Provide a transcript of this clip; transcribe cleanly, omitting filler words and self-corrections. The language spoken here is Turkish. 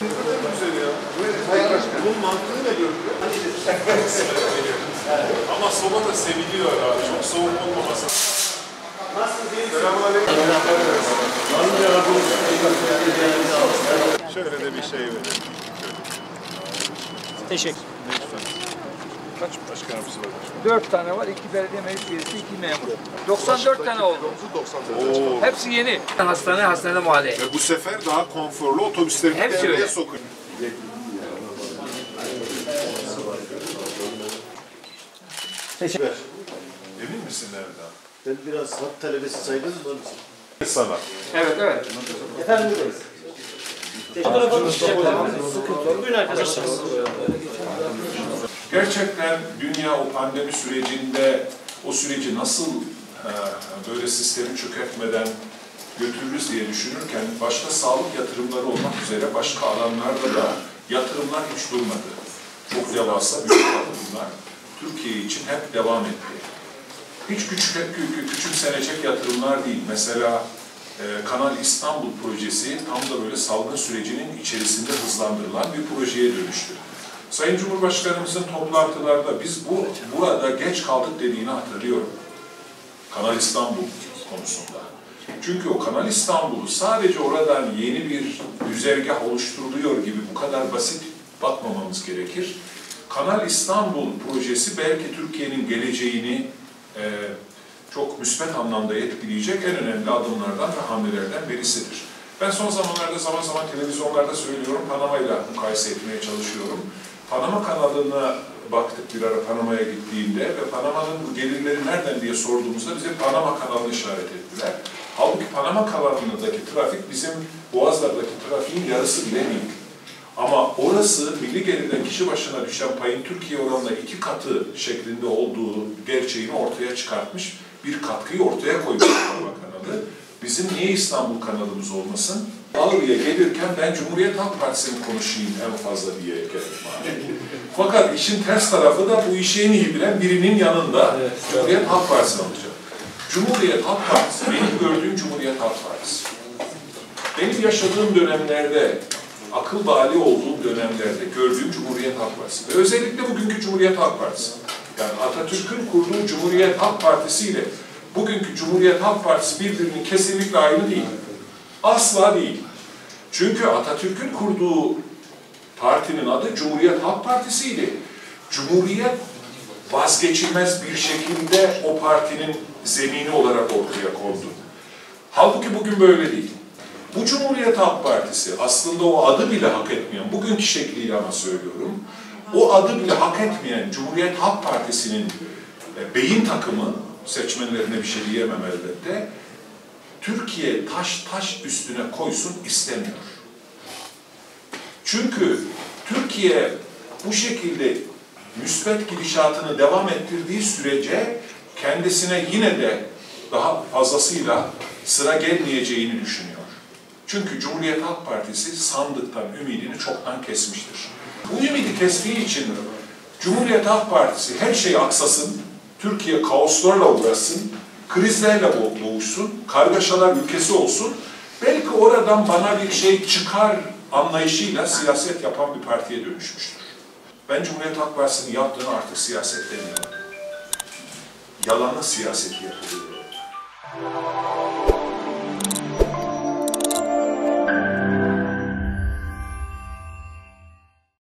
Bunun mantığı ne diyor? Ama soba da seviliyor abi. Çok soğuk olmaması. Selamünaleyküm. Şöyle de bir şey verelim. Teşekkür. Kaç başkanımız var? 4 tane var, 2 belediye meclis üyesi, 2 memur. 94 tane oldu. 94. Hepsi yeni. Hastane mahalle. Ve bu sefer daha konforlu otobüsleri Hepsi devreye öyle. sokuyor. Teşekkür. Emin misin Nerdan? Ben biraz hat talebesi saydım da onun için. Sana. Evet, evet. Efendim buradayız. Sıkıntı yok. Buyurun arkadaşlar. Gerçekten dünya o pandemi sürecinde o süreci nasıl böyle sistemi çökertmeden götürürüz diye düşünürken başta sağlık yatırımları olmak üzere başka alanlarda da yatırımlar hiç durmadı. Çok devasa büyük yatırımlar Türkiye için hep devam etti. Hiç küçümsenecek yatırımlar değil. Mesela Kanal İstanbul projesi tam da böyle salgın sürecinin içerisinde hızlandırılan bir projeye dönüştü. Sayın Cumhurbaşkanımızın toplantılarda biz burada geç kaldık dediğini hatırlıyorum. Kanal İstanbul konusunda. Çünkü o Kanal İstanbul'u sadece oradan yeni bir güzergah oluşturuluyor gibi bu kadar basit bakmamamız gerekir. Kanal İstanbul projesi belki Türkiye'nin geleceğini çok müsbet anlamda etkileyecek en önemli adımlardan ve hamlelerden birisidir. Ben son zamanlarda zaman zaman televizyonlarda söylüyorum, Panama'yla mukayese etmeye çalışıyorum. Panama kanalına baktık bir ara Panama'ya gittiğimde ve Panama'nın bu gelirleri nereden diye sorduğumuzda bize Panama kanalını işaret ettiler. Halbuki Panama kanalındaki trafik bizim Boğazlar'daki trafiğin yarısı bile değil. Ama orası milli gelirden kişi başına düşen payın Türkiye oranla 2 katı şeklinde olduğu gerçeğini ortaya çıkartmış, bir katkıyı ortaya koymuş Panama kanalı. Bizim niye İstanbul kanalımız olmasın? Ağrı'ya gelirken ben Cumhuriyet Halk Partisi'ni konuşayım en fazla diye geldim. Fakat işin ters tarafı da bu işi en iyi bilen birinin yanında Cumhuriyet Halk Partisi'ni alacak. Cumhuriyet Halk Partisi, benim gördüğüm Cumhuriyet Halk Partisi. Benim yaşadığım dönemlerde, akıl bali olduğum dönemlerde gördüğüm Cumhuriyet Halk Partisi. Ve özellikle bugünkü Cumhuriyet Halk Partisi. Yani Atatürk'ün kurduğu Cumhuriyet Halk Partisi ile bugünkü Cumhuriyet Halk Partisi birbirinin kesinlikle aynı değil. Asla değil. Çünkü Atatürk'ün kurduğu partinin adı Cumhuriyet Halk Partisi idi. Cumhuriyet vazgeçilmez bir şekilde o partinin zemini olarak ortaya kondu. Halbuki bugün böyle değil. Bu Cumhuriyet Halk Partisi aslında o adı bile hak etmeyen, bugünkü şekliyle ama söylüyorum, o adı bile hak etmeyen Cumhuriyet Halk Partisi'nin beyin takımı, seçmenlerine bir şey diyemem elbette, Türkiye taş üstüne koysun istemiyor. Çünkü Türkiye bu şekilde müsbet gidişatını devam ettirdiği sürece kendisine yine de daha fazlasıyla sıra gelmeyeceğini düşünüyor. Çünkü Cumhuriyet Halk Partisi sandıktan ümidini çoktan kesmiştir. Bu ümidi kestiği için Cumhuriyet Halk Partisi her şey aksasın, Türkiye kaoslarla uğraşsın, krizlerle boğuşsun, kargaşalar ülkesi olsun, belki oradan bana bir şey çıkar anlayışıyla siyaset yapan bir partiye dönüşmüştür. Ben Cumhuriyet Halk Partisi'nin yaptığını artık siyaset demiyorum. Yalanın siyaseti yapılıyor.